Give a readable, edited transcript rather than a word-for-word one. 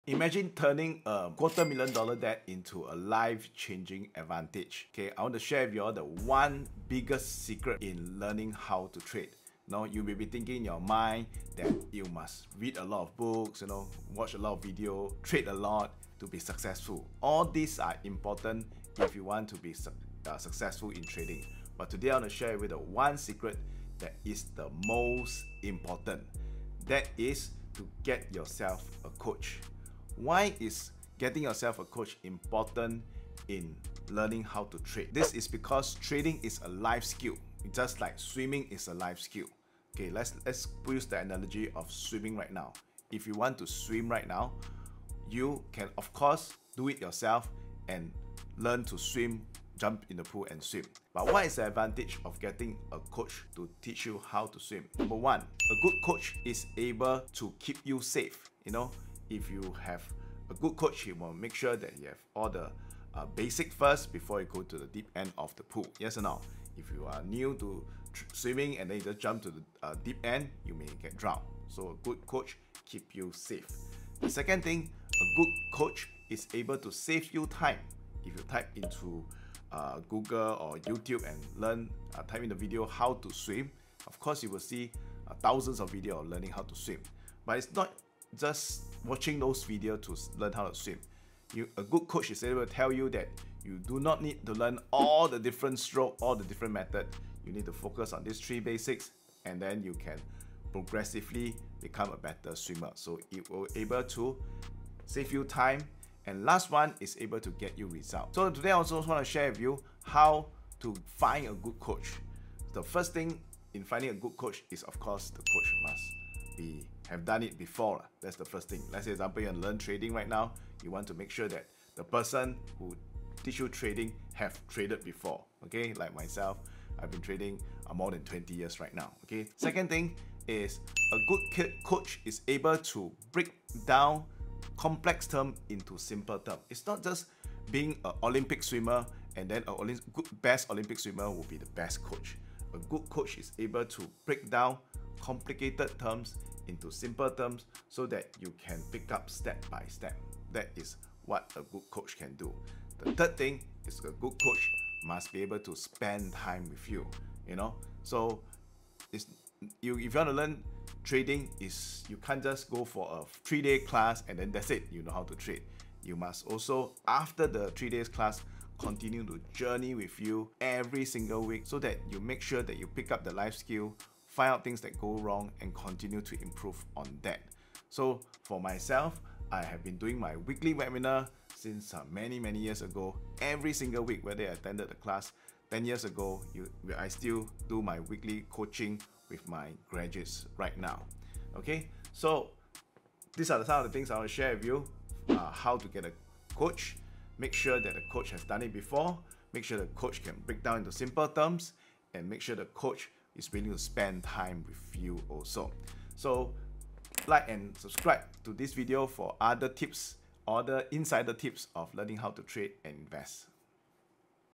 Imagine turning a $250,000 debt into a life-changing advantage. Okay, I want to share with you all the one biggest secret in learning how to trade. Now, you may be thinking in your mind that you must read a lot of books, watch a lot of video, trade a lot to be successful. All these are important if you want to be successful in trading. But today I want to share with you the one secret that is the most important. That is to get yourself a coach. Why is getting yourself a coach important in learning how to trade? This is because trading is a life skill, just like swimming is a life skill. Okay, let's use the analogy of swimming right now. If you want to swim right now, you can of course do it yourself and learn to swim, jump in the pool and swim. But what is the advantage of getting a coach to teach you how to swim? Number one, a good coach is able to keep you safe. If you have a good coach, he will make sure that you have all the basic first before you go to the deep end of the pool. Yes or no? If you are new to swimming and then you just jump to the deep end, you may get drowned. So a good coach keep you safe. The second thing, a good coach is able to save you time. If you type into Google or YouTube and learn, type in the video how to swim, of course you will see thousands of videos of learning how to swim. But it's not just watching those videos to learn how to swim. A good coach is able to tell you that you do not need to learn all the different strokes, all the different methods. You need to focus on these three basics, and then you can progressively become a better swimmer. So it will be able to save you time. And last one is able to get you results. So today I also want to share with you how to find a good coach. The first thing in finding a good coach is, of course, the coach must have done it before. That's the first thing. Let's say, example, you learn trading right now. You want to make sure that the person who teach you trading have traded before. Okay, like myself, I've been trading more than 20 years right now. Okay. Second thing is a good coach is able to break down complex term into simple term. It's not just being an Olympic swimmer and then best Olympic swimmer will be the best coach. A good coach is able to break down complicated terms into simple terms so that you can pick up step by step. That is what a good coach can do. The third thing is a good coach must be able to spend time with you. So if you want to learn trading, you can't just go for a 3-day class and then that's it, you know how to trade. You must also, after the 3 days class, continue to journey with you every single week so that you make sure that you pick up the life skill, find out things that go wrong and continue to improve on that. So for myself, I have been doing my weekly webinar since many years ago. Every single week, whether I attended the class 10 years ago, I still do my weekly coaching with my graduates right now. Okay, so these are some of the things I will share with you. How to get a coach. Make sure that the coach has done it before. Make sure the coach can break down into simple terms, and make sure the coach is willing to spend time with you also. So like and subscribe to this video for other tips, other insider tips of learning how to trade and invest.